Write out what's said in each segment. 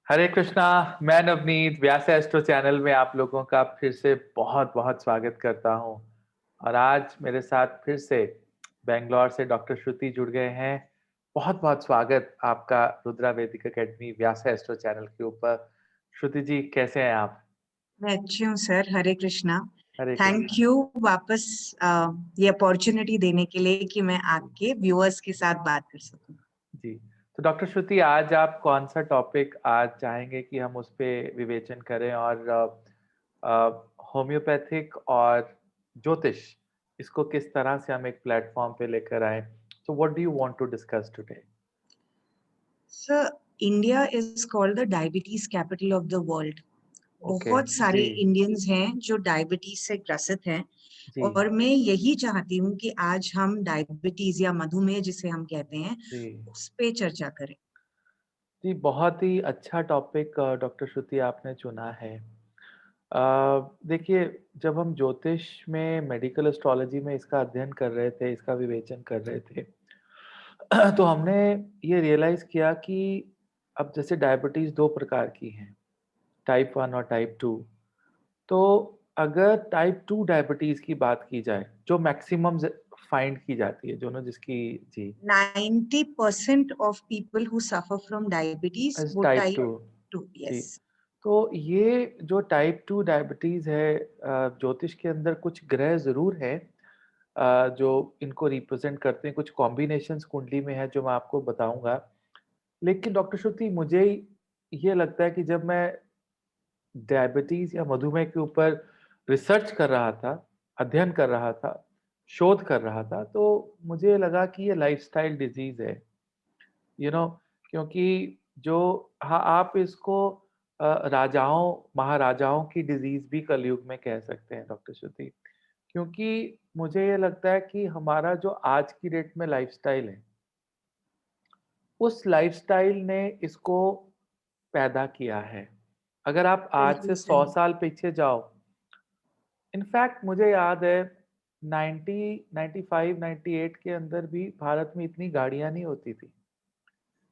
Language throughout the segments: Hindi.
हरे कृष्णा। मैं नवनीत व्यास एस्ट्रो चैनल में आप लोगों का फिर से बहुत बहुत स्वागत करता हूं। और आज मेरे साथ फिर से बेंगलोर से डॉक्टर श्रुति जुड़ गए हैं। बहुत बहुत स्वागत आपका रुद्रा वैदिक एकेडमी व्यास एस्ट्रो चैनल के ऊपर। श्रुति जी कैसे हैं आप? मैं अच्छी हूँ sir. Hare Krishna. Hare thank Krishna you वापस ये अपॉर्चुनिटी देने के लिए कि मैं आपके व्यूअर्स के साथ बात कर सकूं। जी। तो डॉक्टर श्रुति आज आप कौन सा टॉपिक आज चाहेंगे कि हम उस पे विवेचन करें? और होम्योपैथिक और ज्योतिष इसको किस तरह से हम एक प्लेटफॉर्म पे लेकर आए? So what do you want to discuss today? Sir, India is called the diabetes capital of the world. Okay. बहुत सारे जी। इंडियंस हैं जो डायबिटीज से ग्रसित हैं जी। और मैं यही चाहती हूँ कि आज हम डायबिटीज या मधुमेह जिसे हम कहते हैं जी। उस पे चर्चा करें। जी, बहुत ही अच्छा टॉपिक डॉक्टर श्रुति आपने चुना है। देखिए, जब हम ज्योतिष में मेडिकल एस्ट्रोलॉजी में इसका अध्ययन कर रहे थे, इसका विवेचन कर रहे थे, तो हमने ये रियलाइज़ किया कि अब जैसे डायबिटीज़ 2 प्रकार की हैं, टाइप 1 और टाइप 2। तो अगर टाइप 2 डायबिटीज़ की बात की जाए, जो मैक्सिमम फाइंड की जाती है, जो ना जिसकी जी, 90% of people who suffer from diabetes is वो टाइप 2। टाइप 2। जी। यस। तो ये जो टाइप 2 डायबिटीज़ है, ज्योतिष के अंदर कुछ ग्रह ज़रूर हैं जो इनको रिप्रेज़ेंट करते हैं, कुछ कॉम्बिनेशंस कुंडली में है जो मैं आपको बताऊँगा। लेकिन डॉक्टर श्रुति मुझे ये लगता है कि जब मैं डायबिटीज़ या मधुमेह के ऊपर रिसर्च कर रहा था, अध्ययन कर रहा था, शोध कर रहा था, तो मुझे लगा कि ये लाइफ़स्टाइल डिज़ीज़ है। यू नो क्योंकि जो हाँ, आप इसको राजाओं, महाराजाओं की डिज़ीज़ भी कलयुग में कह सकते हैं डॉक्टर श्रुति। क्योंकि मुझे ये लगता है कि हमारा जो आज की डेट में लाइफ़स्टाइल है, उस लाइफ़स्टाइल ने इसको पैदा किया है। अगर आप आज बिल्कुल से 100 सही। साल पीछे जाओ, इनफैक्ट मुझे याद है 90, 95, 98 के अंदर भी भारत में इतनी गाड़ियाँ नहीं होती थी।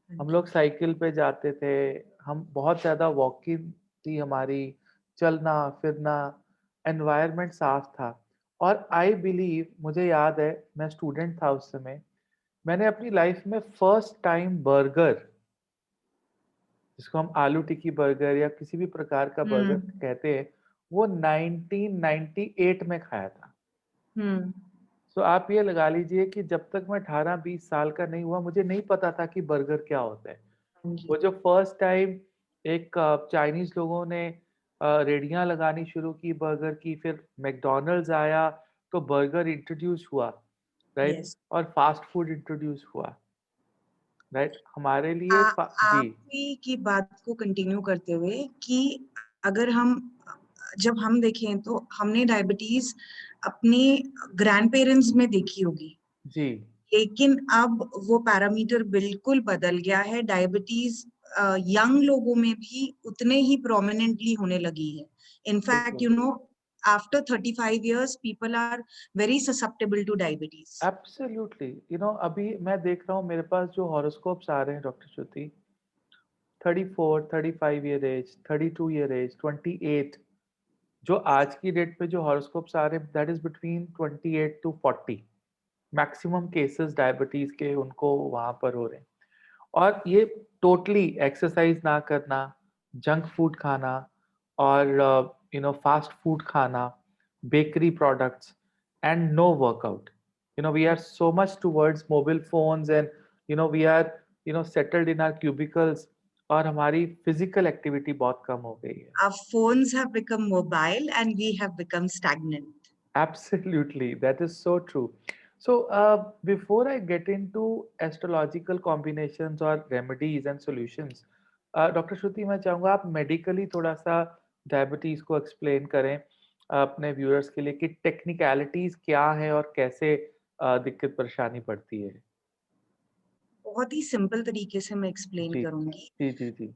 हाँ हम जी। लोग साइकिल पे जाते थे, हम बहुत ज़्यादा वॉकिंग थी हमारी, चलना-फिरना, एनवायरनमेंट साफ था। और आई बिलीव मुझे याद है मैं स्टूडेंट था उस समय, मैंने अपनी लाइफ में फर्स्ट टाइम बर्गर, जिसको हम आलू टिक्की बर्गर या किसी भी प्रकार का बर्गर हम्म। कहते हैं, वो 1998 में खाया था। हम्म। सो आप ये लगा लीजिए कि जब तक मैं 18-20 साल का नहीं हुआ, मुझे नहीं पता था कि बर्गर क्या होता है। हाँ जी। वो जो फर्स्ट टाइम एक चाइनीज़ लोगों ने रेहड़ियाँ लगानी शुरू की बर्गर की, फिर मैकडॉनल्ड्स आया, तो बर्गर इंट्रोड्यूस हुआ, राइट? यस। और फास्ट फूड इंट्रोड्यूस हुआ, राइट? हमारे लिए जी, आप ही की बात को कंटिन्यू करते हुए कि अगर हम जब हम देखें तो हमने डायबिटीज अपने ग्रैंड पेरेंट्स में देखी होगी, जी, लेकिन अब वो पैरामीटर बिल्कुल बदल गया है। डायबिटीज यंग लोगों में भी उतने ही प्रोमिनेंटली होने लगी है। इनफैक्ट बिल्कुल। You know, after 35 years people are very susceptible to diabetes. Absolutely, अभी मैं देख रहा हूँ मेरे पास जो हॉरोस्कोप्स आ रहे हैं डॉक्टर श्रुति, 34, 35 ईयर एज, 32 ईयर एज, 28, जो आज की डेट पे जो हॉरोस्कोप्स आ रहे हैं that is between 28 to 40। Maximum cases diabetes के उनको वहाँ पर हो रहे हैं। और ये टोटली एक्सरसाइज़ ना करना, जंक फूड खाना और फास्ट फूड खाना, bakery products and no workout. We are so much towards mobile phones and we are settled in our cubicles और हमारी फिज़िकल एक्टिविटी बहुत कम हो गई है। Our phones have become mobile and we have become stagnant. Absolutely, that is so true. So, before I get into astrological combinations or remedies and solutions, doctor Shruti मैं चाहूँगा आप मेडिकली थोड़ा-सा डायबिटीज़ को एक्सप्लेन करें अपने व्यूअर्स के लिए कि टेक्निकैलिटीज़ क्या हैं और कैसे दिक्कत परेशानी पड़ती है? बहुत ही सिंपल तरीके से मैं एक्सप्लेन जी। करूंगी। जी, जी, जी।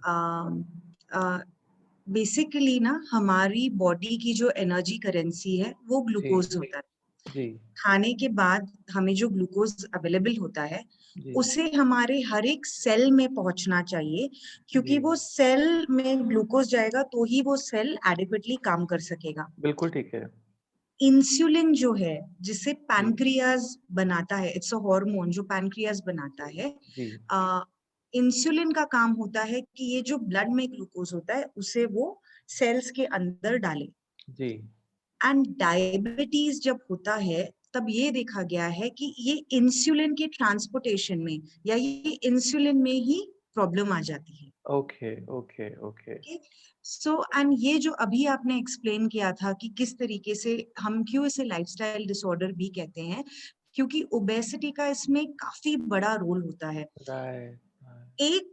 बेसिकली ना हमारी बॉडी की जो एनर्जी करेंसी है वो जी, ग्लूकोज होता है। जी। खाने के बाद हमें जो ग्लूकोज अवेलेबल होता है जी, उसे हमारे हर एक सेल में पहुंचना चाहिए, जी। क्योंकि वो सेल में ग्लूकोज जाएगा तो ही वो सेल एडिक्वेटली काम कर सकेगा। बिल्कुल ठीक है। इंसुलिन जो है, जिसे जी, पैनक्रियाज बनाता है, इट्स अ हार्मोन जो पैनक्रियाज बनाता है। जी, इंसुलिन का काम होता है कि ये जो ब्लड में ग्लूकोज होता है उसे वो सेल्स के अंदर डाले। जी, एंड डायबिटीज जब होता है तब ये देखा गया है कि ये इंसुलिन के ट्रांसपोर्टेशन में या ये इंसुलिन में ही प्रॉब्लम आ जाती है। Okay, okay, okay. Okay, so and ये जो अभी आपने एक्सप्लेन किया था कि किस तरीके से हम क्यों इसे लाइफस्टाइल डिसऑर्डर भी कहते हैं, क्योंकि ओबेसिटी का इसमें काफी बड़ा रोल होता है। Right, right. एक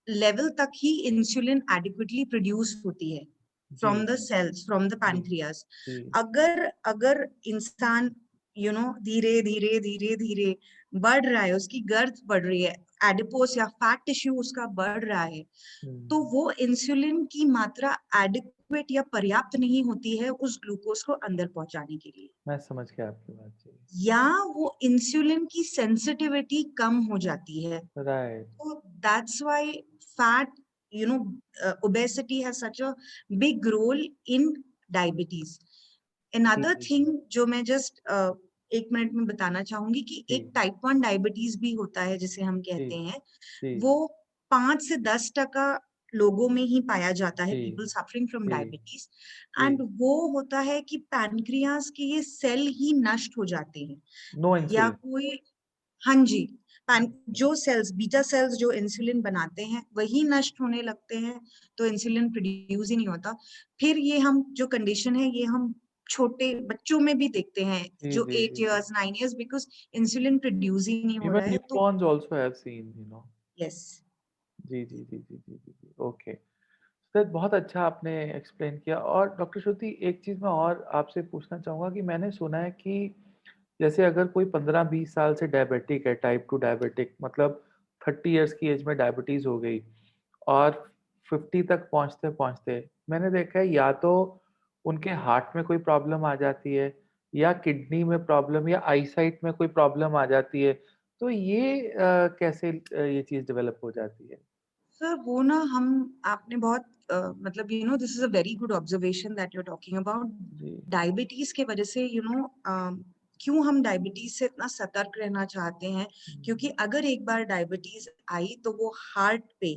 लेवल तक ही इंसुलिन एडिक्वेटली प्रोड्यूस होती है जी, from the cells, from the जी, पैनक्रियास। जी, अगर अगर इंसान धीरे धीरे धीरे धीरे बढ़ रहा है, उसकी गर्थ बढ़ रही है, एडिपोस या फैट टिश्यू उसका बढ़ रहा है, हुँ। तो वो इंसुलिन की मात्रा एडिक्वेट या पर्याप्त नहीं होती है उस ग्लूकोज को अंदर पहुंचाने के लिए, मैं समझ गया आपकी बात। जी। या वो इंसुलिन की सेंसिटिविटी कम हो जाती है। Right. So that's why fat, obesity has such a big role in diabetes. जी, Another जी, thing जी, जो मैं just 1 मिनट में बताना चाहूंगी कि जी, एक टाइप 1 डायबिटीज भी होता है जिसे हम जी, कहते हैं। जी, वो 5 से 10% लोगों में ही पाया जाता है, जी, पीपल सफरिंग फ्रॉम जी, डायबिटीज। जी। एंड वो होता है कि पैनक्रियास के ये सेल ही नष्ट हो जाते हैं, नो या इंसुलिन। कोई, हाँ जी, जो सेल्स, बीटा सेल्स जो इंसुलिन बनाते हैं वही नष्ट होने लगते हैं, तो इंसुलिन प्रोड्यूस ही नहीं होता। फिर ये हम जो कंडीशन है ये हम छोटे बच्चों में भी देखते हैं, जी, जो जी, जी, 8 जी। Years 9 years, because insulin produce ही नहीं हो इवन रहा है, तो newborns also have seen. Yes. जी, जी, जी, जी, जी, जी, जी। ओके। सर बहुत अच्छा आपने एक्सप्लेन किया और डॉक्टर श्रुति एक चीज़ मैं और आपसे पूछना चाहूँगा कि मैंने सुना है कि जैसे अगर कोई 15-20 साल से डायबिटिक है, टाइप 2 डायबिटिक मतलब 30 इयर्स की एज में डायबिटीज़ हो गई और 50 तक पहुँचते-पहुँचते मैंने देखा है या तो उनके हार्ट में कोई प्रॉब्लम आ जाती है या किडनी में प्रॉब्लम या आईसाइट में कोई प्रॉब्लम आ जाती है। तो ये कैसे ये चीज़ डेवलप हो जाती है? सर वो ना हम, आपने बहुत मतलब this is a very good observation that you are talking about. जी। डायबिटीज के वजह से क्यों हम डायबिटीज से इतना सतर्क रहना चाहते हैं, हुँ। क्योंकि अगर एक बार डायबिटीज आई तो वो हार्ट पे,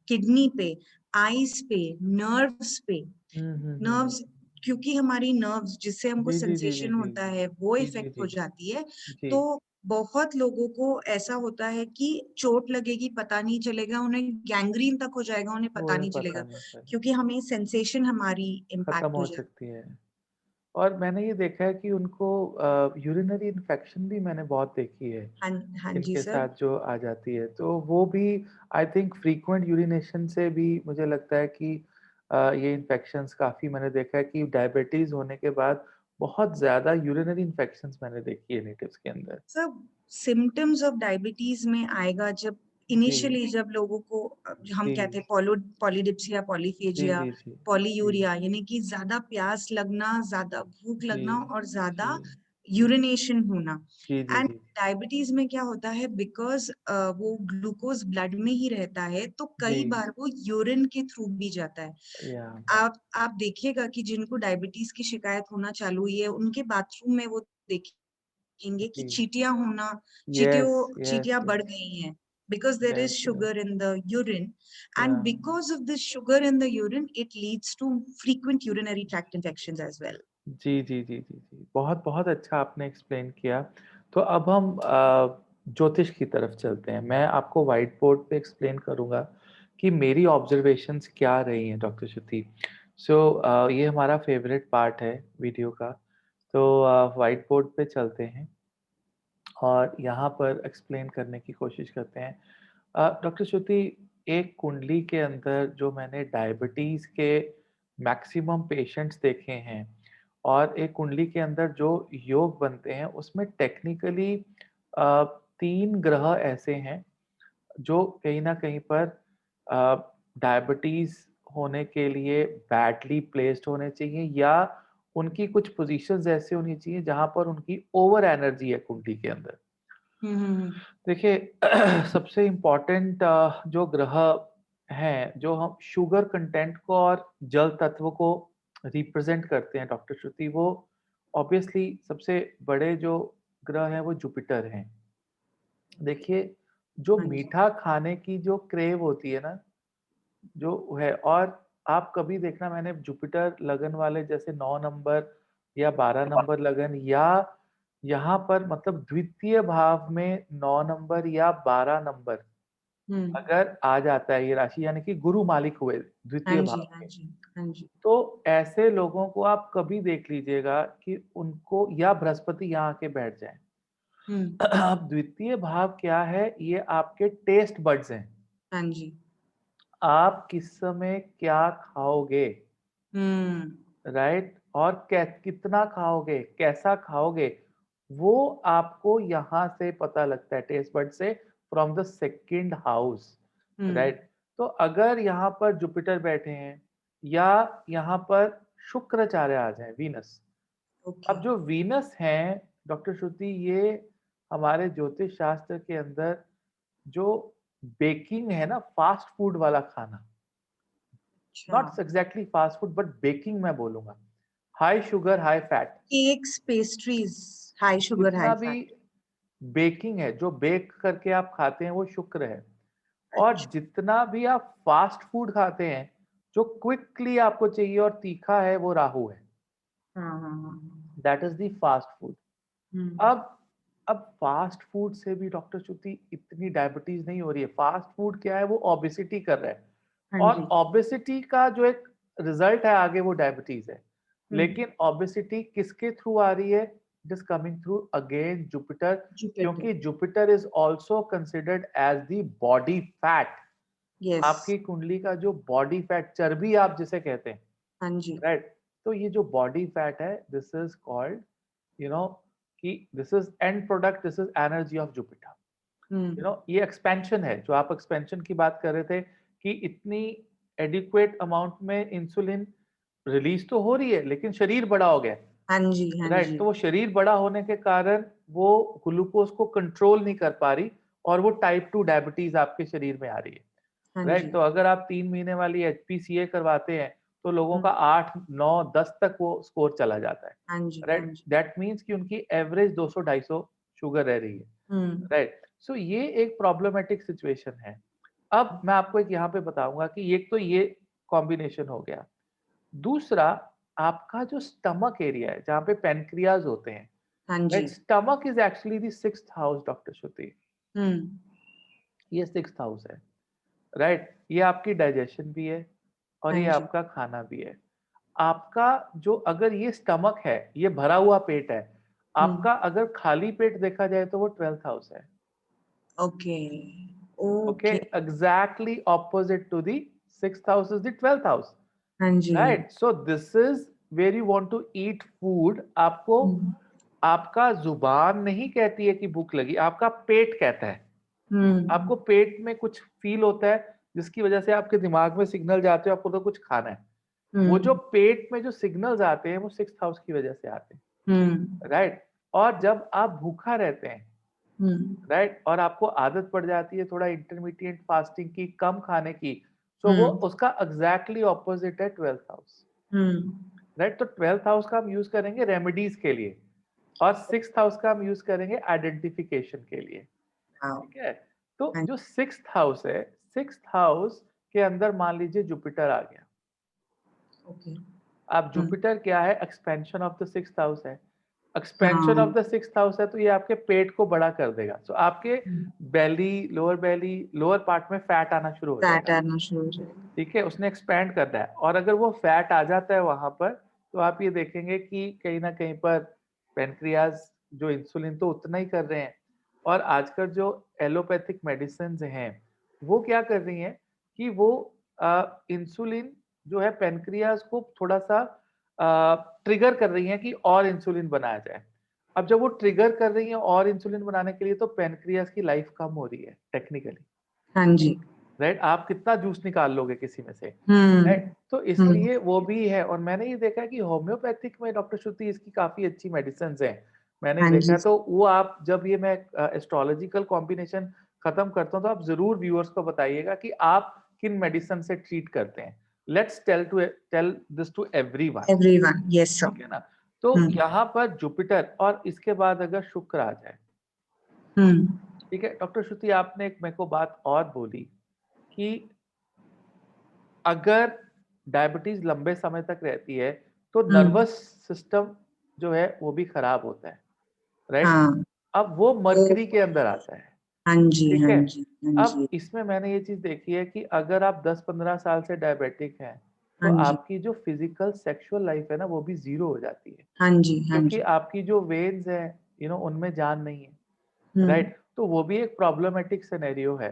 किडनी पे, आईज पे, नर्व्स पे, हुँ, हुँ, हुँ, हुँ। नर्व्स, क्योंकि हमारी नर्व्स जिससे हमको जी, जी, जी, जी, सेंसेशन जी। होता है वो जी, जी, इफेक्ट हो जी। जाती है। जी, तो बहुत लोगों को ऐसा होता है कि चोट लगेगी पता नहीं चलेगा, उन्हें गैंग्रीन तक हो जाएगा उन्हें पता उन्हें नहीं पता चलेगा, नहीं चला। क्योंकि हमें सेंसेशन हमारी खत्म इम्पैक्ट हो हो जाती सकती है और मैंने ये देखा है कि उनको यूरिनरी इन्फेक्शन भी मैंने बहुत देखी है, है। हाँ, हाँ जी इनके सर। साथ जो आ जाती है। तो वो भी आई थिंक फ्रीक्वेंट यूरिनेशन से भी मुझे लगता है कि ये इन्फेक्शंस काफ़ी मैंने देखा है कि डायबिटीज़ होने के बाद बहुत ज़्यादा यूरिनरी इन्फेक्शंस मैंने देखी है नेटिव्स के अंदर। सब सिम्टम्स ऑफ डायबिटीज में आएगा जब जी, इनिशियली, जब लोगों को हम कहते जी, हैं पॉलीडिप्सिया, जी, पॉलीफेजिया, जी, जी, जी, पॉलीयूरिया, यानी कि ज्यादा प्यास लगना, ज्यादा भूख जी, लगना और जी, ज्यादा यूरिनेशन होना। जी, जी, एंड जी, डायबिटीज में क्या होता है, बिकॉज वो ग्लूकोज ब्लड में ही रहता है, तो जी, कई बार वो यूरिन के थ्रू भी जाता है। या आप देखिएगा कि जिनको डायबिटीज की शिकायत होना चालू हुई है उनके बाथरूम में वो देखेंगे कि जी, चींटियां होना, यस, यस, चींटियां बढ़ यस, गई हैं, because there is yes, yes, sugar in the urine, या and because of this sugar in the urine it leads to frequent urinary tract infections as well. जी, जी, जी, जी, जी। बहुत-बहुत अच्छा आपने एक्सप्लेन किया। तो अब हम ज्योतिष की तरफ चलते हैं। मैं आपको व्हाइट बोर्ड पे एक्सप्लेन करूँगा कि मेरी ऑब्ज़र्वेशंस क्या रही हैं डॉक्टर श्रुति। सो ये हमारा फ़ेवरेट पार्ट है वीडियो का। तो व्हाइट बोर्ड पे चलते हैं और यहाँ पर एक्सप्लेन करने की कोशिश करते हैं। डॉक्टर श्रुति एक कुंडली के अंदर जो मैंने डायबिटीज़ के मैक्सिमम पेशेंट्स देखे हैं और एक कुंडली के अंदर जो योग बनते हैं उसमें टेक्निकली 3 ग्रह ऐसे हैं जो कहीं न कहीं पर डायबिटीज़ होने के लिए बैडली प्लेस्ड होने चाहिए या उनकी कुछ पोज़ीशंस ऐसी होनी चाहिए जहाँ पर उनकी ओवर एनर्जी है कुंडली के अंदर। हम्म। देखिए सबसे इम्पोर्टेंट जो ग्रह हैं, जो हम शुगर कंटेंट को और जल तत्व को रिप्रेजेंट करते हैं डॉक्टर श्रुति, वो ऑब्वियसली सबसे बड़े जो ग्रह हैं वो जुपिटर हैं। देखिए, जो हाँ जी। मीठा खाने की जो क्रेव होती है ना, जो है, और आप कभी देखना, मैंने जुपिटर लगन वाले जैसे 9 नंबर या 12 नंबर लगन, या यहाँ पर मतलब द्वितीय भाव में 9 नंबर या 12 नंबर हम्म। अगर आ जाता है ये राशि, यानी कि गुरु मालिक हुए हाँ द्वितीय जी, भाव हाँ के, जी, हाँ जी। तो ऐसे लोगों को आप कभी देख लीजिएगा कि उनको, या बृहस्पति यहाँ आके बैठ जाए। हम्म। अब द्वितीय भाव क्या है? ये आपके टेस्ट बड्स हैं। हाँ जी। आप किस समय क्या खाओगे, हम्म। राइट? और कितना खाओगे, कैसा खाओगे, वो आपको यहाँ से पता लगता है, टेस्ट बड से, from the second house, hmm. Right? तो अगर यहाँ पर जुपिटर बैठे हैं, या यहाँ पर शुक्राचार्य आ जाए, वीनस। ओके। अब जो वीनस हैं डॉक्टर श्रुति, ये हमारे ज्योतिष शास्त्र के अंदर जो बेकिंग है ना, फास्ट फूड वाला खाना, अच्छा। Not exactly fast food but baking मैं बोलूंगा, high sugar high fat, cakes, pastries, high sugar, जितना हाई भी फैट। बेकिंग है, जो बेक करके आप खाते हैं, वो शुक्र है। और अच्छा। जितना भी आप फास्ट फूड खाते हैं, जो क्विकली आपको चाहिए और तीखा है, वो राहु है। हाँ हाँ हाँ। That is the fast food. Hmm. अब अब फास्ट फूड से भी डॉक्टर श्रुति इतनी डायबिटीज नहीं हो रही है। फास्ट फूड क्या है? वो ओबेसिटी कर रहा है, हाँ और जी। ओबेसिटी का जो एक रिजल्ट है आगे, वो डायबिटीज है। हम्म। लेकिन ओबेसिटी किसके थ्रू आ रही है? It is coming through again Jupiter, Jupiter. क्योंकि Jupiter is also considered as the body fat. Yes. आपकी कुंडली का जो बॉडी फैट, चर्बी आप जिसे कहते हैं, हाँ जी। राइट? तो ये जो बॉडी फैट है, this is called, you know, कि this is end product, this is energy of Jupiter. Hmm. ये एक्सपेंशन है, जो आप एक्सपेंशन की बात कर रहे थे, कि इतनी एडिक्वेट अमाउंट में इंसुलिन रिलीज तो हो रही है, लेकिन शरीर बड़ा हो गया, हाँ जी, हाँ राइट? जी। तो वो शरीर बड़ा होने के कारण वो ग्लूकोज को कंट्रोल नहीं कर पा रही, और वो टाइप 2 डायबिटीज आपके शरीर में आ रही है, हाँ राइट? जी। तो अगर आप 3 महीने वाली HPCA करवाते हैं, तो लोगों का हम्म। 8, 9, 10 तक वो स्कोर चला जाता है, हाँ जी, हाँ राइट? जी। दैट मीन्स कि उनकी एवरेज 200-250 शुगर रह रही है, हम्म। राइट? सो ये एक प्रॉब्लमेटिक सिचुएशन है। अब मैं आपको एक यहाँ पे बताऊंगा कि एक तो ये कॉम्बिनेशन हो गया। दूसरा, आपका जो स्टमक एरिया है, जहाँ पे पेनक्रियाज होते हैं, हाँ राइट? जी। Stomach is actually the 6th house doctor Shruti. Hmm. ये 6th हाउस है, राइट? ये आपकी डाइजेशन भी है, और हाँ ये जी। आपका खाना भी है। आपका जो, अगर ये स्टमक है, ये भरा हुआ पेट है, हम्म। आपका अगर खाली पेट देखा जाए तो वो 12th हाउस है। Okay. Okay, okay. Exactly opposite to the 6th house is the 12th house, हाँ जी। Right? So this is where you want to eat food. आपको, हम्म। आपका जुबान नहीं कहती है कि भूख लगी, आपका पेट कहता है। हम्म। आपको पेट में कुछ फील होता है, जिसकी वजह से आपके दिमाग में सिग्नल जाते हैं, आपको तो कुछ खाना है। वो जो हम्म। पेट में जो सिग्नल्स आते हैं, वो 6th हाउस की वजह से आते हम्म। हैं, राइट? और जब आप भूखा रहते हैं, हम्म। राइट, और आपको आदत पड़ जाती है थोड़ा इंटरमीडिएट फास्टिंग की, कम खाने की, सो वो हम्म। उसका एग्जैक्टली ऑपोजिट है 12th हाउस, हम्म। राइट? तो 12th हाउस का हम यूज करेंगे रेमेडीज के लिए, और 6th हाउस का हम यूज करेंगे आइडेंटिफिकेशन के लिए, हाँ। ठीक है? तो हाँ। जो 6th हाउस है, 6th हाउस के अंदर मान लीजिए जुपिटर आ गया। ओके। अब जुपिटर क्या है? Expansion of the 6th house है। एक्सपेंशन ऑफ हाँ। द 6th हाउस है, तो ये आपके पेट को बड़ा कर देगा। सो आपके बेली, लोअर पार्ट में फैट आना शुरू हो फैट जाएगा, आना शुरू हो जाएगा। ठीक है? उसने एक्सपैंड करना है, और अगर वो फैट आ जाता है वहां पर, तो आप ये देखेंगे कि कहीं ना कहीं पर पेनक्रियाज जो इंसुलिन तो उतना ही कर रहे हैं, और आजकल जो एलोपैथिक मेडिसिन हैं, वो क्या कर रही हैं कि वो इंसुलिन जो है पेनक्रियाज को थोड़ा सा ट्रिगर कर रही हैं कि और इंसुलिन बनाया जाए। अब जब वो ट्रिगर कर रही हैं और इंसुलिन बनाने के लिए, तो पेनक्रियाज की लाइफ कम हो रही है टेक्निकली, हाँ जी। राइट? आप कितना जूस निकाल लोगे किसी में से, हम्म। राइट? तो हम्म। इसलिए वो भी है, और मैंने ये देखा है कि होम्योपैथिक में डॉक्टर श्रुति इसकी काफी अच्छी मेडिसिन हैं। मैंने हाँ देखा जी है। तो वो आप जब ये मैं एस्ट्रोलॉजिकल कॉम्बिनेशन खत्म करता हूँ तो आप जरूर व्यूअर्स को बताइएगा कि आप किन मेडिसिन से ट्रीट करते हैं। Let's tell this to everyone, everyone, yes sir. ठीक है ना। तो हम्म यहाँ पर जुपिटर और इसके बाद अगर शुक्र आ जाए, हम्म ठीक है। डॉक्टर श्रुति आपने एक मेरे को बात और बोली कि अगर डायबिटीज लंबे समय तक रहती है तो हम्म नर्वस सिस्टम जो है वो भी खराब होता है, राइट। हाँ अब वो तो मरकरी के अंदर आता है, हाँ जी ठीक हाँ है। जी हाँ अब जी इसमें मैंने ये चीज देखी है कि अगर आप 10-15 साल से डायबिटिक हैं तो हाँ जी आपकी जो फिजिकल सेक्सुअल लाइफ है ना वो भी जीरो हो जाती है, हाँ जी हाँ क्योंकि जी। आपकी जो वेन्स है उनमें जान नहीं है, हम्म राइट। तो वो भी एक प्रॉब्लमेटिक सिनेरियो है।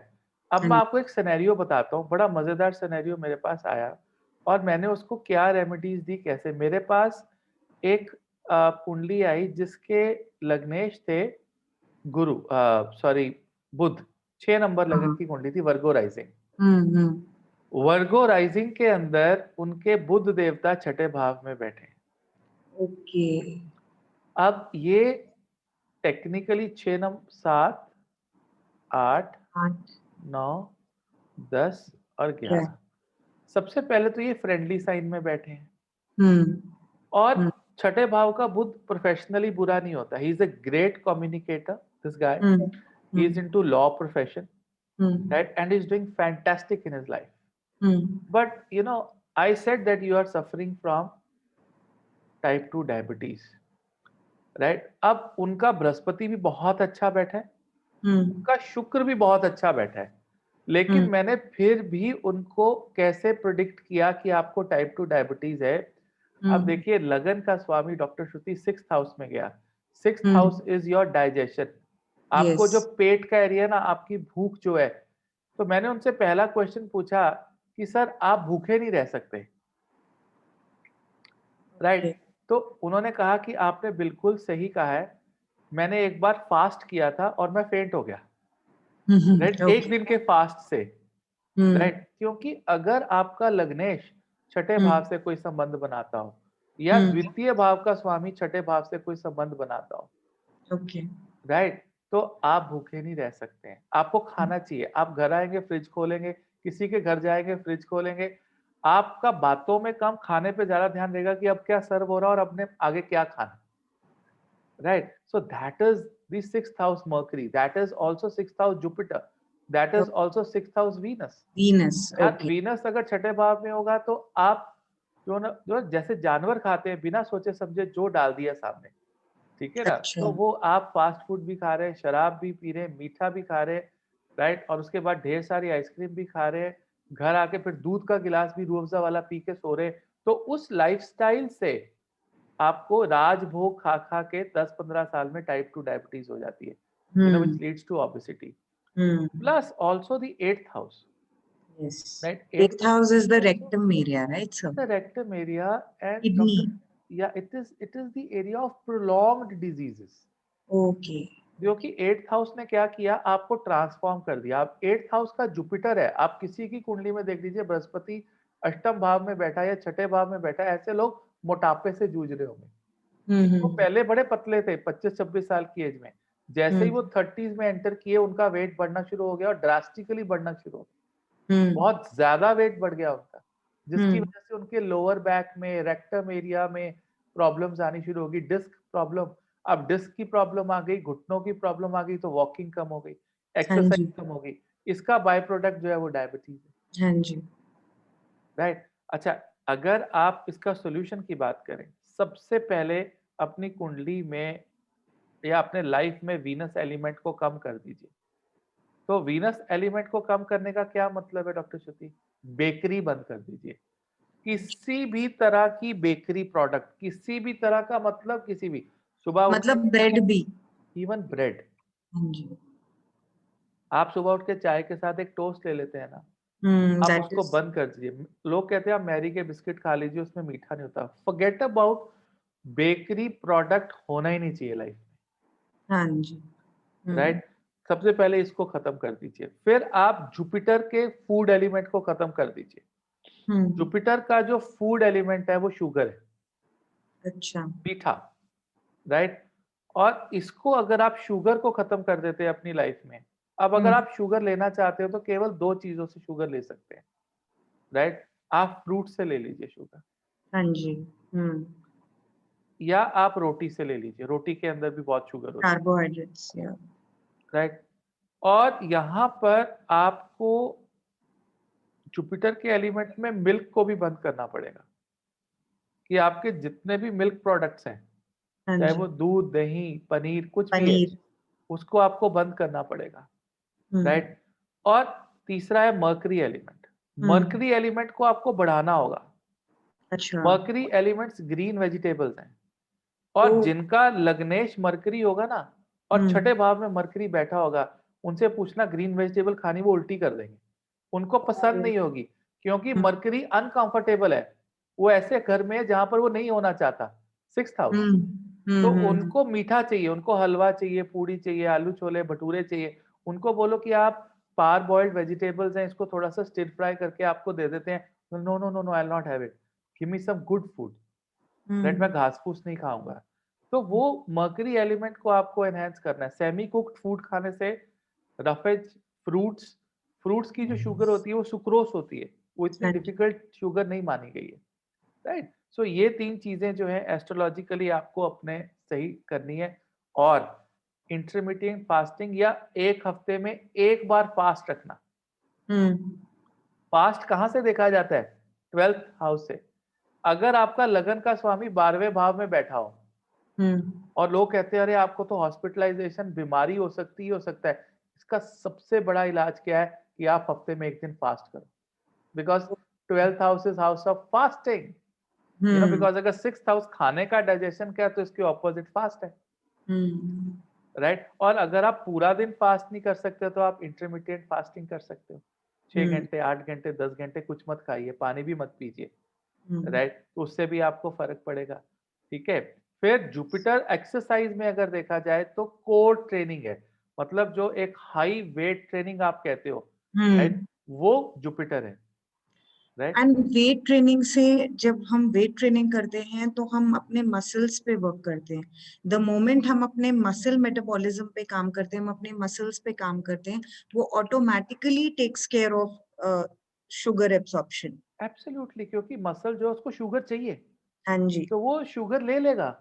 अब हाँ मैं आपको एक सिनेरियो बताता हूँ, बड़ा मजेदार सिनेरियो मेरे पास आया और मैंने उसको क्या रेमेडीज दी, कैसे। मेरे पास एक कुंडली आई जिसके लग्नेश थे गुरु, सॉरी, बुध। 6 नंबर लगन हाँ की कुंडली थी, वर्गो राइजिंग। हम्म। वर्गो राइजिंग के अंदर उनके बुध देवता छठे भाव में बैठे। ओके। अब ये टेक्निकली 6 नंबर, 7, 8, आठ। 9, 10 और क्या? 11। सबसे पहले तो ये फ्रेंडली साइन में बैठे हैं हम्म और हम्म छठे भाव का बुध प्रोफेशनली बुरा नहीं होता। He is a great communicator, this guy. Hmm he is into law profession, hmm right, and is doing fantastic in his life. Hmm But I said that you are suffering from type 2 diabetes, right? अब उनका बृहस्पति भी बहुत अच्छा बैठा है, हम्म उनका शुक्र भी बहुत अच्छा बैठा है, लेकिन हम्म मैंने फिर भी उनको कैसे प्रिडिक्ट किया कि आपको टाइप 2 डायबिटीज है। अब हम्म देखिए, लगन का स्वामी डॉक्टर श्रुति 6th हाउस में गया। 6th hmm house is your digestion. आपको यस। जो पेट का एरिया ना, आपकी भूख जो है, तो मैंने उनसे पहला क्वेश्चन पूछा कि सर आप भूखे नहीं रह सकते, ओके। राइट। तो उन्होंने कहा कि आपने बिल्कुल सही कहा है, मैंने एक बार फास्ट किया था और मैं फेंट हो गया, राइट, एक ओके। दिन के फास्ट से, हम्म राइट। क्योंकि अगर आपका लग्नेश छठे भाव हम्म से कोई संबंध बनाता हो या हम्म द्वितीय भाव का स्वामी छठे भाव से कोई संबंध बनाता हो, ओके। राइट, तो आप भूखे नहीं रह सकते हैं, आपको खाना चाहिए। आप घर आएंगे, फ्रिज खोलेंगे, किसी के घर जाएंगे, फ्रिज खोलेंगे, आपका बातों में कम, खाने पे ज्यादा ध्यान रहेगा कि अब क्या सर्व हो रहा है और अपने आगे क्या खाना, right. So that is the 6th house mercury, that is also 6th house Jupiter, that is also 6th house Venus. Venus. यार ओके। वीनस अगर छठे भाव में होगा तो आप जो जैसे जानवर खाते हैं, बिना सोचे समझे जो डाल दिया सामने, ठीक है ना। अच्छा। तो वो आप फास्ट फूड भी खा रहे हैं, शराब भी पी रहे हैं, मीठा भी खा रहे हैं, राइट, और उसके बाद ढेर सारी आइसक्रीम भी खा रहे हैं, घर आके फिर दूध का गिलास भी रूह अफ़ज़ा वाला पी के सो रहे हैं। तो उस लाइफस्टाइल से आपको राजभोग खा खा के 10-15 साल में टाइप 2 डायबिटीज हो जाती है, hmm which leads to obesity. Hmm plus also the 8th house, yes. Right. 8th eighth house is the rectum area, right sir? the rectum area, and kidney. doctor, yeah, it is the area of prolonged diseases। Okay. क्योंकि 8th हाउस ने क्या किया, आपको ट्रांसफॉर्म कर दिया। आप 8th हाउस का जुपिटर है, आप किसी की कुंडली में देख लीजिए, बृहस्पति अष्टम भाव में बैठा है या छठे भाव में बैठा है, ऐसे लोग मोटापे से जूझ रहे होंगे। वो हम्म पहले बड़े पतले थे 25-26 साल की एज में, जैसे ही वो हम्म 30s में एंटर किए उनका वेट बढ़ना शुरू हो गया और ड्रास्टिकली बढ़ना शुरू हो गया। हम्म बहुत ज्यादा वेट बढ़ गया उनका, जिसकी हम्म वजह से उनके लोअर बैक में, रेक्टम एरिया में प्रॉब्लम्स आनी शुरू होगी, डिस्क प्रॉब्लम। अब डिस्क की प्रॉब्लम आ गई, घुटनों की प्रॉब्लम आ गई, तो वॉकिंग कम हो गई, हाँ एक्सरसाइज जी कम हो गई। इसका बाय प्रोडक्ट जो है वो डायबिटीज है, हाँ जी। राइट। अच्छा, अगर आप इसका सॉल्यूशन की बात करें, सबसे पहले अपनी कुंडली में या अपने लाइफ में वीनस एलिमेंट को कम कर दीजिए। तो वीनस एलिमेंट को कम करने का क्या मतलब है डॉक्टर श्रुति? बेकरी बंद कर दीजिए। किसी भी तरह की बेकरी प्रोडक्ट, किसी भी तरह का, मतलब किसी भी, सुबह उठने मतलब ब्रेड भी। इवन ब्रेड, हाँ जी। आप सुबह उठ के चाय के साथ एक टोस्ट ले लेते हैं ना, आप दैट उसको इज। बंद कर दीजिए। लोग कहते हैं आप मैरी के बिस्किट खा लीजिए, उसमें मीठा नहीं होता। फॉरगेट अबाउट, बेकरी प्रोडक्ट होना ही नहीं चाहिए लाइफ हाँ जी। में, राइट। सबसे पहले इसको खत्म कर दीजिए, फिर आप जुपिटर के फूड एलिमेंट को खत्म कर दीजिए। हम्म जुपिटर का जो फूड एलिमेंट है वो शुगर है, अच्छा। मीठा, राइट। और इसको अगर आप शुगर को खत्म कर देते हैं अपनी लाइफ में, अब अगर हम्म, आप शुगर लेना चाहते हो तो केवल 2 चीज़ों से शुगर ले सकते हैं, राइट? आप फ्रूट से ले लीजिए शुगर, हाँ जी। हम्म, या आप रोटी से ले लीजिए, रोटी के अंदर भी बहुत शुगर होती कार्बोहाइड्रेट्स या है, राइट? और यहाँ पर आपको जुपिटर के एलिमेंट में मिल्क को भी बंद करना पड़ेगा, कि आपके जितने भी मिल्क प्रोडक्ट्स हैं, हाँ चाहे जी, वो दूध, दही, पनीर कुछ भी है, पनीर। उसको आपको बंद करना पड़ेगा, हम्म, राइट? और तीसरा है मर्करी एलिमेंट। हम्म, मर्करी एलिमेंट को आपको बढ़ाना होगा। अच्छा। मर्करी एलिमेंट्स ग्रीन वेजिटेबल्स हैं, ओ, और जिनका लग्नेश मरकरी होगा ना, और हम्म, छठे भाव में मरकरी बैठा होगा, उनसे पूछना ग्रीन वेजिटेबल खानी, वो उल्टी कर देंगे। उनको पसंद ओ, नहीं होगी, क्योंकि हम्म, मरकरी अनकंफर्टेबल है। वो ऐसे घर में है जहां पर वो नहीं होना चाहता, सिक्स्थ हाउस। हम्म, तो हम्म, उनको मीठा चाहिए, उनको हलवा चाहिए, पूड़ी चाहिए, आलू छोले भटूरे चाहिए। उनको बोलो कि आप पार बॉइल्ड वेजिटेबल्स हैं, इसको थोड़ा सा स्टिर फ्राई करके आपको दे देते हैं, no no no no, I will not have it, give me some good food, right? मैं हम्म, घास फूस नहीं खाऊंगा। तो वो मर्करी एलिमेंट को आपको एनहेंस करना है। सेमी कुक्ड फूड खाने से, रफेज फ्रूट्स, फ्रूट्स की जो शुगर होती है वो सुक्रोस होती है, वो इतनी हाँ जी। डिफिकल्ट शुगर नहीं मानी गई है, राइट? सो ये 3 चीजें जो है एस्ट्रोलॉजिकली आपको अपने सही करनी है। और इंटरमिटेंट फास्टिंग, या 1 हफ्ते में 1 बार फास्ट रखना। हम्म, फास्ट कहाँ से देखा जाता है? 12th हाउस से। अगर आपका लगन का स्वामी 12वें भाव में बैठा हो, हम्म, और लोग कहते हैं अरे आपको तो हॉस्पिटलाइजेशन, बीमारी हो सकती है, हो सकता है। इसका सबसे बड़ा इलाज क्या है? कि आप हफ्ते में 1 दिन फास्ट करो, because 12th house is house of fasting. Hmm, because अगर 6th हाउस खाने का, डाइजेशन का है, तो इसके ऑपोजिट फास्ट है, हम्म, राइट? और अगर आप पूरा दिन फास्ट नहीं कर सकते तो आप इंटरमिटेंट फास्टिंग कर सकते हो। 6 हम्म, घंटे, 8 घंटे, 10 घंटे कुछ मत खाइए, पानी भी मत पीजिए। हम्म, राइट? तो उससे भी आपको फ़र्क पड़ेगा, ठीक है? फिर जुपिटर एक्सरसाइज़ में अगर देखा जाए तो कोर ट्रेनिंग है, मतलब जो एक हाई वेट ट्रेनिंग आप कहते हो, राइट? हम्म। वो जुपिटर है, राइट? एंड वेट ट्रेनिंग से, जब हम वेट ट्रेनिंग करते हैं तो हम अपने मसल्स पे वर्क करते हैं। द मोमेंट हम अपने मसल मेटाबॉलिज्म पे काम करते हैं, हम अपने मसल्स पे काम करते हैं, वो automatically takes care of sugar absorption. Absolutely, क्योंकि मसल जो है उसको शुगर चाहिए, हाँ जी। तो वो शुगर ले लेगा।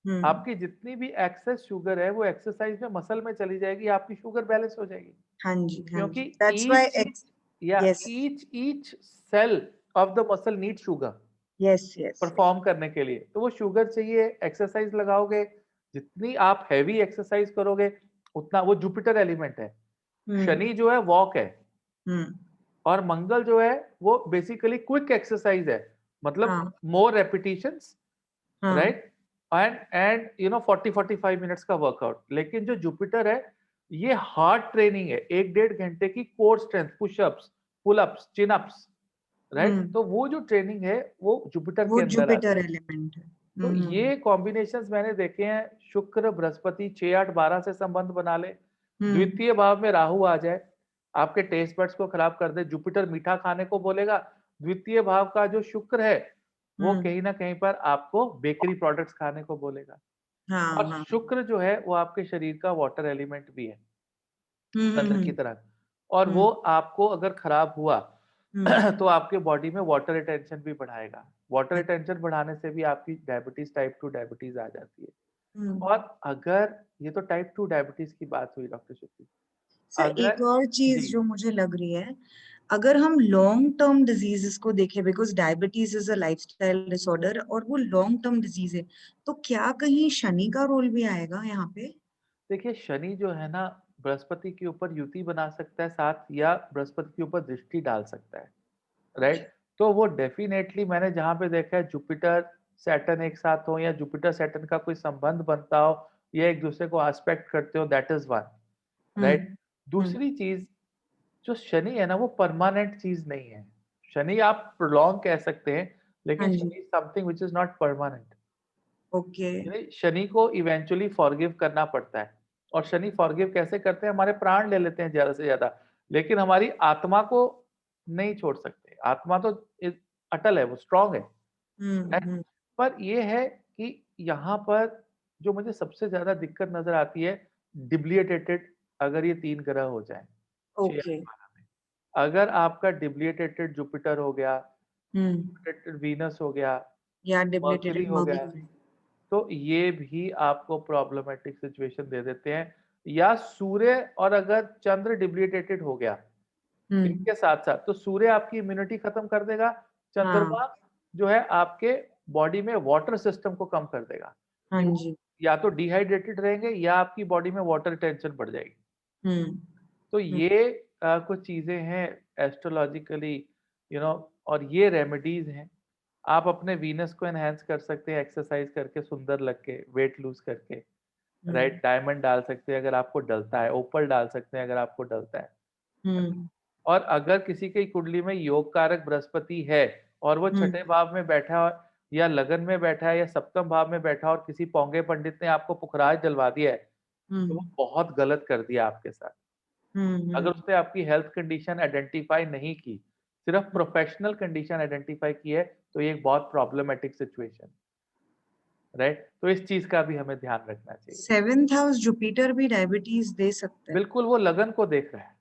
हम्म, आपकी जितनी भी एक्सेस शुगर है वो एक्सरसाइज़ में मसल में चली जाएगी, आपकी शुगर बैलेंस हो जाएगी। हाँ जी, हाँ क्योंकि जी, दैट्स व्हाई ईच एक्स। या yes, each cell of the muscle need sugar yes, yes. Perform करने के लिए। तो वो शुगर चाहिए, एक्सरसाइज लगाओगे, जितनी आप हैवी एक्सरसाइज करोगे, उतना वो जुपिटर एलिमेंट है। हम्म, शनि जो है वॉक है, हम्म, और मंगल जो है वो बेसिकली क्विक एक्सरसाइज है, मतलब हाँ, मोर रेपिटेशंस, हाँ, राइट? एंड 40-45 मिनट्स का वर्कआउट। लेकिन जो जुपिटर है, ये हार्ड ट्रेनिंग है, 1 डेढ़ घंटे की core strength, pushups, pullups, chinups, right? Hmm. तो वो जो ट्रेनिंग है वो जुपिटर वो के अंदर जुपिटर आती है। एलिमेंट है। तो ये कॉम्बिनेशंस मैंने देखे हैं, शुक्र बृहस्पति 6-8-12 से संबंध बना ले, हम्म, द्वितीय भाव में राहु आ जाए, आपके टेस्ट बड्स को खराब कर दे, जुपिटर मीठा खाने को बोलेगा, द्वितीय भाव का जो शुक्र है वो हम्म, कहीं ना कहीं पर आपको बेकरी प्रोडक्ट्स खाने को बोलेगा। हाँ, और हाँ, शुक्र जो है वो आपके शरीर का वाटर एलिमेंट भी है, चंद्र की हम्म, तरह। और वो हम्म, आपको अगर खराब हुआ हम्म, तो आपके बॉडी में वाटर रिटेंशन भी बढ़ाएगा। वाटर रिटेंशन बढ़ाने से भी आपकी डायबिटीज, टाइप 2 डायबिटीज आ जाती है। हम्म। और अगर ये तो टाइप 2 डायबिटीज की बात हुई डॉक्टर शुक्ला। सर, एक अगर और चीज जी, जो मुझे लग रही है, अगर हम लॉन्ग टर्म डिजीजेस को देखें, because diabetes is a lifestyle disorder और वो लॉन्ग टर्म डिजीज है, तो क्या कहीं शनि का रोल भी आएगा यहाँ पे? देखिए शनि जो है ना, बृहस्पति के ऊपर युति बना सकता है साथ, या बृहस्पति के ऊपर दृष्टि डाल सकता है, अच्छा। राइट? तो वो डेफिनेटली मैंने जहाँ पे देखा है, जुपिटर सैटर्न एक साथ हो, या जुपिटर सैटर्न का कोई संबंध बनता हो, या एक दूसरे को एस्पेक्ट करते हो, दैट इज वन, राइट? हम्म, हम्म, दूसरी चीज, जो शनि है ना वो परमानेंट चीज नहीं है। शनि आप प्रोलॉन्ग कह सकते हैं, हाँ लेकिन जी। Shani something which is not permanent. Okay. यानी शनि को इवेंचुअली फॉरगिव करना पड़ता है। और शनि फॉरगिव कैसे करते हैं? हमारे प्राण ले लेते हैं ज्यादा से ज्यादा, लेकिन हमारी आत्मा को नहीं छोड़ सकते। आत्मा तो अटल है, वो स्ट्रांग है। हम्म, पर ये है कि यहाँ पर जो मुझे सबसे ज़्यादा दिक्कत नज़र आती है, डिप्लीटेटेड अगर ये 3 ग्रह हो जाएँ, 6 या ओके। 12 में। अगर आपका डिप्लीटेटेड जुपिटर हो गया, हुँ, डिप्लीटेड वीनस हो गया, या मर्क्यूरी डिप्लीटेड हो गया, मर्क्यूरी। तो ये भी आपको प्रॉब्लमैटिक सिचुएशन दे देते हैं। या सूर्य और अगर चंद्र डिप्लीटेटेड हो गया, हुँ, इनके साथ-साथ, तो सूर्य आपकी इम्यूनिटी खत्म कर देगा, हाँ, चंद्रमा जो है आपके बॉडी में वाटर सिस्टम को कम कर देगा। हाँ यू जी। या तो डिहाइड्रेटेड रहेंगे या आपकी बॉडी में वाटर रिटेंशन बढ़ जाएगी। हुँ, तो हुँ, ये कुछ चीज़ें हैं एस्ट्रोलॉजिकली, और ये रेमेडीज़ हैं। आप अपने वीनस को एनहांस कर सकते हैं एक्सरसाइज़ करके, सुंदर लग के, वेट लूज़ करके, राइट? हुँ, डायमंड डाल सकते हैं अगर आपको डलता है, ओपल डाल सकते हैं अगर आपको डलता है। हुँ, और अगर किसी की कुंडली में योग कारक बृहस्पति है और वो हुँ, छठे भाव में बैठा है या लगन में बैठा है या सप्तम भाव में बैठा है और किसी पौंगे पंडित ने आपको पुखराज डलवा दिया है, हुँ, तो वो बहुत गलत कर दिया आपके साथ। हुँ, अगर हुँ, उसने आपकी हेल्थ कंडीशन आइडेंटिफ़ाई नहीं की, सिर्फ़ हुँ। प्रोफ़ेशनल कंडीशन आइडेंटिफ़ाई की है, तो ये एक बहुत प्रॉब्लमैटिक सिचुएशन, राइट? तो इस चीज़ का भी हमें ध्यान रखना चाहिए। 7th हाउस जुपिटर भी डायबिटीज़ दे सकता है। बिल्कुल, वो लगन को देख रहा है।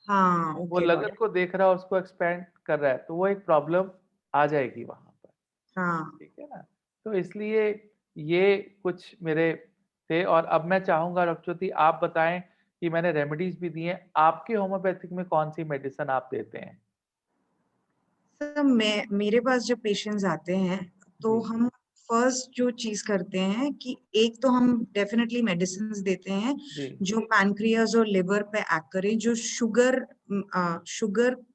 हाँ, वो ओके गॉट लगन इट। को देख रहा है और उसको एक्सपेंड कर रहा है, तो वो एक प्रॉब्लम आ जाएगी वहाँ पर। हाँ। ठीक है ना? तो इसलिए ये कुछ मेरे थे और अब मैं चाहूँगा डॉक्टर ज्योति आप बताएँ कि मैंने रेमेडीज़ भी दी हैं, आपके होम्योपैथिक में कौन-सी मेडिसिन आप देते हैं? सर मैं मेरे पास जब पेशेंट्स आते हैं, तो जी, हम फर्स्ट जो चीज़ करते हैं कि एक तो हम डेफ़िनेटली मेडिसिन्स देते हैं, जी, जो पैनक्रियाज़ और लिवर पे एक्ट करें, जो शुगर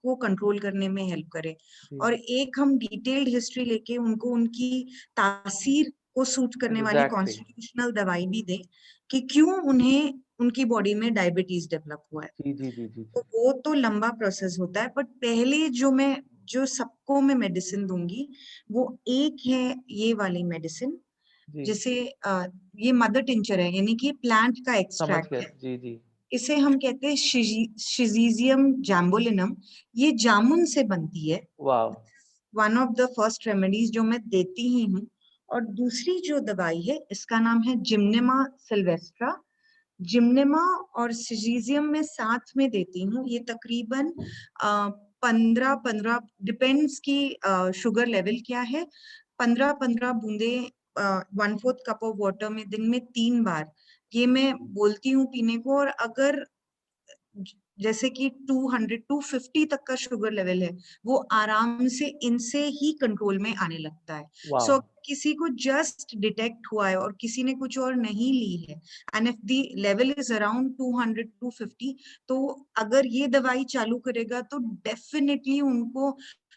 को कंट्रोल करने में हेल्प करे। जी। और एक हम डिटेल्ड हिस्ट्री लेके उनको उनकी तासीर को सूट करने वाली एग्ज़ैक्टली। कॉन्स्टिट्यूशनल दवाई भी दें, कि क्यों उन्हें उनकी बॉडी में डायबिटीज़ डेवलप हुआ है। जी, जी, जी, जी, तो जी। वो तो लंबा प्रोसेस होता है, बट पहले जो सबको मैं मेडिसिन दूँगी, वो एक है ये वाली मेडिसिन, जी, जैसे ये मदर टिंचर है, यानी कि प्लांट का समझ एक्सट्रैक्ट गया। है। जी, जी। इसे हम कहते हैं शिज़ीज़ियम जैम्बोलिनम, ये जामुन से बनती है। Wow! One of the first remedies जो मैं देती ही हूँ। और दूसरी जो दवाई है, इसका नाम है जिम्नेमा सिल्वेस्ट्रा। जिम्नेमा और सिजीजियम में साथ में देती हूँ। ये तकरीबन 15-15 डिपेंड्स कि शुगर लेवल क्या है। 15-15 बूंदे 1/4 कप ऑफ वाटर में दिन में 3 बार, ये मैं बोलती हूँ पीने को। और अगर जैसे कि 200 250 तक का शुगर लेवल है, वो आराम से इनसे ही कंट्रोल में आने लगता है। वॉव! सो किसी को जस्ट डिटेक्ट हुआ है और किसी ने कुछ और नहीं ली है, and if the level is around 200 250, तो अगर ये दवाई चालू करेगा तो डेफिनेटली उनको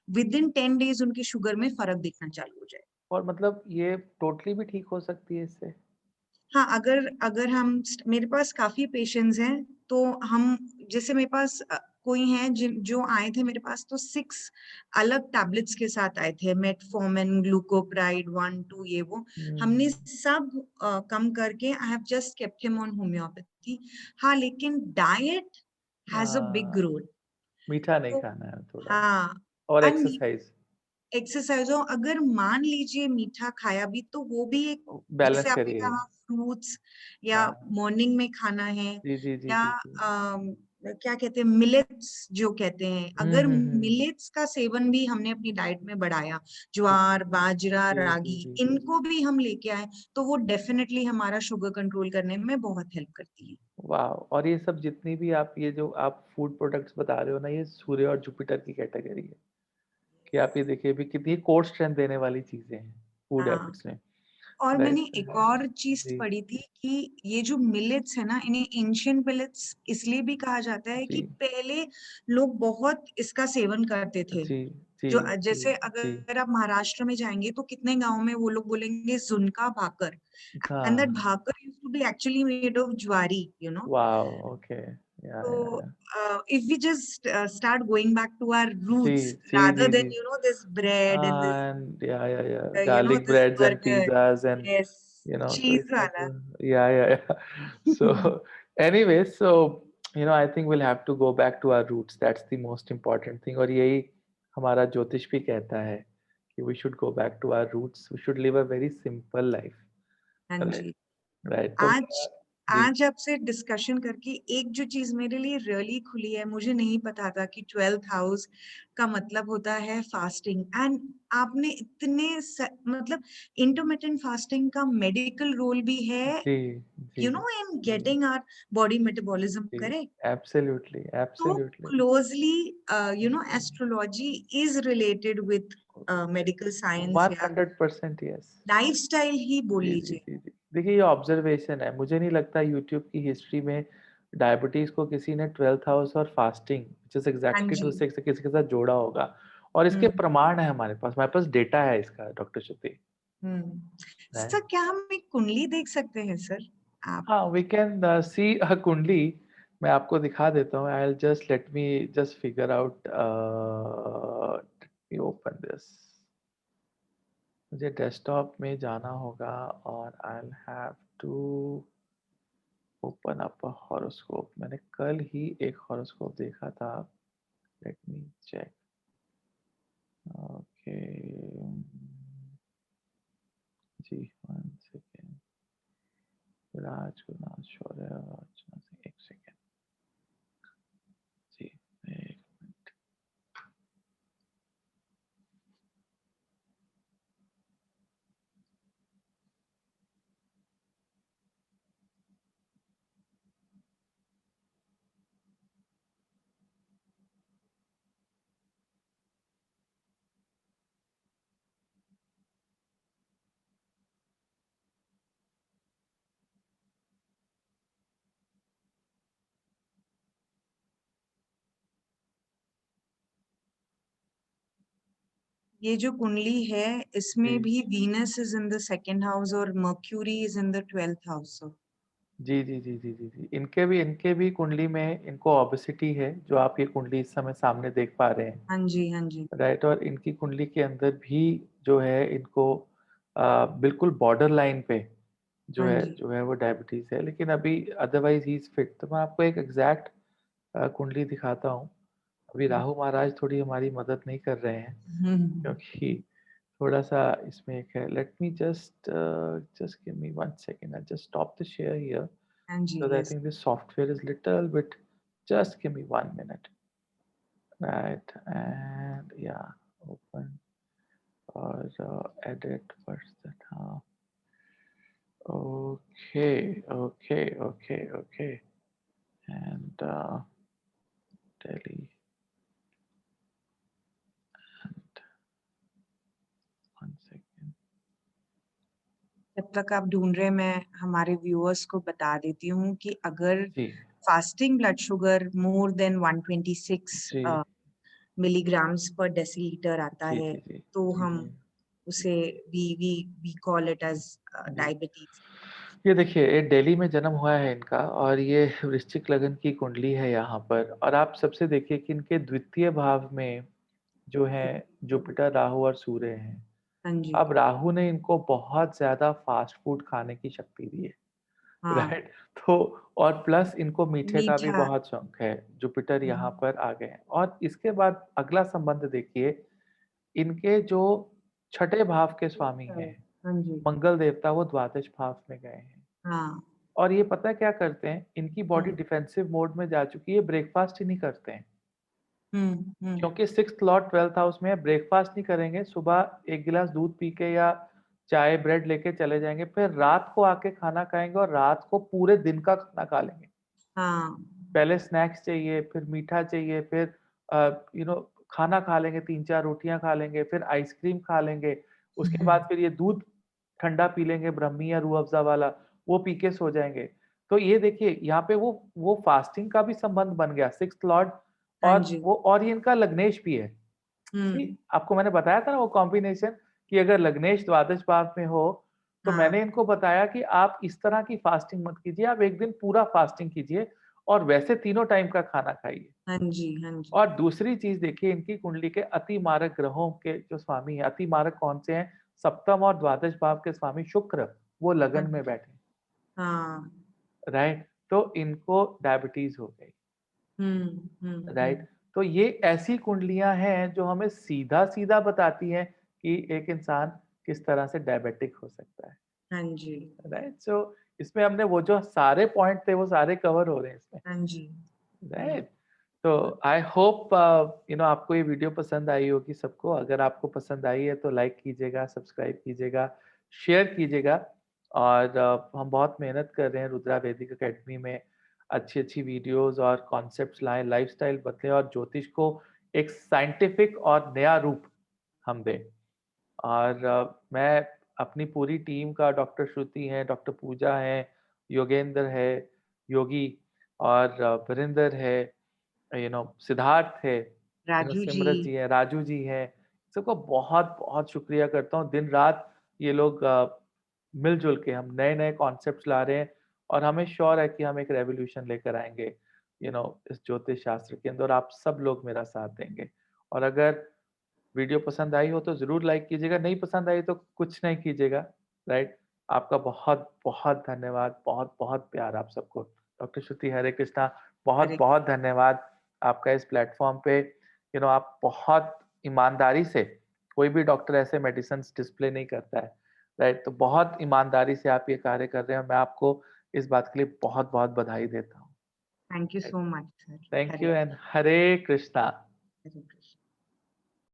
विद इन 10 डेज उनके शुगर में फर्क दिखना चालू हो जाए। और मतलब ये टोटली भी ठीक हो सकती है इससे? हाँ, अगर अगर हम मेरे पास काफ़ी पेशेंट्स हैं, तो हम जैसे मेरे पास कोई हैं जो आए थे मेरे पास, तो 6 अलग टैबलेट्स के साथ आए थे, मेटफॉर्मिन, ग्लूकोप्राइड 1, 2 ये वो। हमने हुँ। सब कम करके I have just kept him on homeopathy. हाँ, लेकिन डाइट हैज़ अ बिग हाँ, रोल। मीठा नहीं तो खाना है थोड़ा हाँ, और एंड एक्सरसाइज़, एक्सरसाइज़ों अगर मान लीजिए मीठा खाया भी, तो वो भी एक, जैसे बैलेंस आपने करिए। कहा, फ्रूट्स या हाँ। मॉर्निंग में खाना है, जी, जी, जी, या जी, जी। क्या कहते हैं, मिलेट्स जो कहते हैं, हुँ, अगर हुँ, हुँ। मिलेट्स का सेवन भी हमने अपनी डाइट में बढ़ाया, जी, ज्वार, बाजरा, जी, जी, रागी, जी, जी, जी। इनको भी हम लेके आए, तो वो डेफिनेटली हमारा शुगर कंट्रोल करने में बहुत हेल्प करती है। वाओ! और ये सब जितनी भी आप ये जो आप फूड प्रोडक्ट्स बता रहे हो ना, ये सूर्य और जुपिटर की कैटेगरी है, कि आप ये देखिए अभी कितनी कोर स्ट्रेंथ देने वाली चीज़ें हैं, फूड हाँ। हैबिट्स में, और मैंने राइट? एक और चीज़ जी, पढ़ी थी कि ये जो मिलेट्स है ना, इन्हें एंशिएंट मिलेट्स इसलिए भी कहा जाता है जी, कि पहले लोग बहुत इसका सेवन करते थे। जी, जी, जो जी, जैसे जी। अगर आप महाराष्ट्र में जाएँगे, तो कितने गाँव में वो लोग बोलेंगे ज़ुणका भाकर, एंड दैट हाँ, bhakar used to be actually made of jowari, you know. Wow! Okay. Yeah, So, या। if we just start going back to our जी, roots जी, rather जी, than, जी। this bread and this, And yeah. this Garlic breads and burger. pizzas and Yes, so cheese it's like, wala. yeah. So anyway, so I think we'll have to go back to our roots. That's the most important thing. और यही हमारा ज्योतिष भी कहता है कि we should go back to our roots. We should live a very simple life. हाँ Right? जी, राइट तो आज जी, आज आपसे डिस्कशन करके एक जो चीज मेरे लिए रियली खुली है, मुझे नहीं पता था कि 12th हाउस का मतलब होता है फास्टिंग। एंड आपने मतलब इंटरमिटेंट फास्टिंग का मेडिकल रोल भी है, जी, जी, यू नो, इन जी, गेटिंग आवर बॉडी मेटाबॉलिज्म जी, correct. Absolutely, So absolutely. closely, astrology is related with medical science या 100% यस। लाइफस्टाइल ही बोल जी, जी, लीजिए। जी, जी। देखिए ये ऑब्जर्वेशन है, मुझे नहीं लगता यूट्यूब की हिस्ट्री में डायबिटीज़ को किसी ने 12th हाउस और फास्टिंग व्हिच इज़ हाँ एक्ज़ैक्टली टू जी। 6 किसी के साथ जोड़ा होगा और इसके हम्म प्रमाण है हमारे पास डेटा है इसका डॉक्टर श्रुति, सर, राइट? क्या हम एक कुंडली देख सकते हैं सर? आप हाँ, वी कैन सी अ कुंडली मैं आपको दिखा देता हूँ। I will just let me just figure out let me open this. मुझे डेस्कटॉप में जाना होगा और I will have to open up a horoscope. मैंने कल ही एक हॉरोस्कोप देखा था। Let me check. ओके जी, 1 सेकंड। राजकुमार शौर्य अर्चना सिंह, 1 सेकंड। जी, 1 मिनट। ये जो कुंडली है, जी। इसमें भी Venus is in the second house और Mercury is in the 12th house. जी, जी, जी, जी, जी, जी। इनके भी कुंडली में इनको ओबेसिटी है, जो आप ये कुंडली इस समय सामने देख पा रहे हैं, हाँ जी, हाँ जी। राइट? और इनकी कुंडली के अंदर भी जो है इनको बिल्कुल बॉर्डर लाइन पे हाँ जी। जो है वो डायबिटीज़ है, लेकिन अभी अदरवाइज़ ही इज़ फिट। तो मैं आपको एक एग्ज़ैक्ट कुंडली दिखाता हूँ। अभी हम्म राहु महाराज थोड़ी हमारी मदद नहीं कर रहे हैं, हम्म, क्योंकि थोड़ा-सा इसमें एक है। Late me just give me 1 second, I just stop the share here हाँ जी, because I yes. think this software is little bit. Just give me 1 minute, right? And yeah, open or edit person. Okay, okay, okay, okay. And Delhi. And 1 second. जब तक आप ढूंढ रहे हैं, मैं हमारे व्यूअर्स को बता देती हूँ कि अगर जी, fasting blood sugar more than 126 जी, मिलीग्राम्स पर डेसीलीटर आता जी, है, जी, जी, तो जी, हम जी, उसे we we we call it as जी। डायबिटीज। ये देखिए, ये दिल्ली में जन्म हुआ है इनका और ये वृश्चिक लगन की कुंडली है यहाँ पर और आप सबसे देखिए कि इनके द्वितीय भाव में जो है जुपिटर, राहु और सूर्य हैं। हाँ जी। अब राहु ने इनको बहुत ज़्यादा फ़ास्ट फ़ूड खाने की शक्ति दी है, हाँ। राइट? तो और प्लस इनको मीठे का भी मीठा। बहुत शौक है, जुपिटर यहाँ हम्म, पर आ गए हैं और इसके बाद अगला संबंध देखिए, इनके जो छठे भाव के स्वामी हैं, हाँ जी। मंगल देवता वो द्वादश भाव में गए हैं हाँ। और ये पता है क्या करते हैं? इनकी बॉडी हम्म डिफेंसिव मोड में जा चुकी है, ब्रेकफ़ास्ट ही नहीं करते हैं। हम्म। क्योंकि 6th लॉर्ड 12th हाउस में है, ब्रेकफ़ास्ट नहीं करेंगे, सुबह 1 गिलास दूध पी के या चाय, ब्रेड लेके चले जाएँगे, फिर रात को आके खाना खाएँगे और रात को पूरे दिन का खाना खा लेंगे। हाँ। पहले स्नैक्स चाहिए, फिर मीठा चाहिए, फिर यू नो खाना खा लेंगे, 3-4 रोटियाँ खा लेंगे, फिर आइसक्रीम खा लेंगे, उसके बाद फिर ये दूध ठंडा पी लेंगे, ब्रह्मी या रूह अफ़ज़ा वाला, वो पी के सो जाएँगे। तो ये देखिए, यहाँ पे वो फ़ास्टिंग का भी संबंध बन गया, 6th लॉर्ड हाँ और जी। वो और ये इनका लग्नेश भी है। सी हम्म। आपको मैंने बताया था ना वो कॉम्बिनेशन कि अगर लग्नेश द्वादश भाव में हो, तो मैंने हाँ। इनको बताया कि आप इस तरह की फास्टिंग मत कीजिए, आप एक दिन पूरा फास्टिंग कीजिए और वैसे तीनों टाइम का खाना खाइए। हाँ जी। हाँ जी। और दूसरी चीज़ देखिए इनकी कुंडली के अति मारक ग्रहों के जो स्वामी हैं, अति मारक कौन से हैं? सप्तम और द्वादश भाव के स्वामी शुक्र, वो हाँ लगन में जी। बैठे हैं, हाँ। राइट? तो इनको डायबिटीज़ हो गई। राइट? हम्म। तो ये ऐसी कुंडलियाँ हैं जो हमें सीधा-सीधा बताती हैं कि एक इंसान किस तरह से डायबिटिक हो सकता है। हाँ जी। राइट? सो इसमें हमने वो जो सारे पॉइंट थे वो सारे कवर हो रहे हैं इसमें, हाँ जी। राइट? तो आई होप आपको ये वीडियो पसंद आई होगी सबको। अगर आपको पसंद आई है तो लाइक कीजिएगा, सब्सक्राइब कीजिएगा, शेयर कीजिएगा। और हम बहुत मेहनत कर रहे हैं रुद्रा वैदिक अकेडमी में, अच्छी-अच्छी वीडियोज़ और कॉन्सेप्ट्स लाएँ, लाइफ़स्टाइल बदलें और ज्योतिष को एक साइंटिफिक और नया रूप हम दें। और मैं अपनी पूरी टीम का, डॉक्टर श्रुति हैं, डॉक्टर पूजा हैं, योगेंद्र है, योगी और वीरेंद्र है, सिद्धार्थ है, राजू जी, सिमरत जी हैं, राजू जी हैं, सबका बहुत-बहुत शुक्रिया करता हूँ। दिन-रात ये लोग मिल-जुल के हम नए-नए कॉन्सेप्ट्स ला रहे हैं और हमें श्योर है कि हम एक रेवोल्यूशन लेकर आएँगे, इस ज्योतिष शास्त्र के अंदर और आप सब लोग मेरा साथ देंगे। और अगर वीडियो पसंद आई हो तो ज़रूर लाइक कीजिएगा, नहीं पसंद आई तो कुछ नहीं कीजिएगा, राइट? आपका बहुत-बहुत धन्यवाद, बहुत-बहुत प्यार आप सबको। डॉक्टर श्रुति, हरे कृष्णा, हरे बहुत-बहुत धन्यवाद आपका इस प्लेटफ़ॉर्म पे। आप बहुत ईमानदारी से, कोई भी डॉक्टर ऐसे मेडिसिन्स डिस्प्ले नहीं करता है, राइट? तो बहुत ईमानदारी से आप ये कार्य कर रहे हैं और मैं आपको इस बात के लिए बहुत-बहुत बधाई देता हूँ। Thank you right? So much sir. Thank Hare you and Hare Krishna. Hare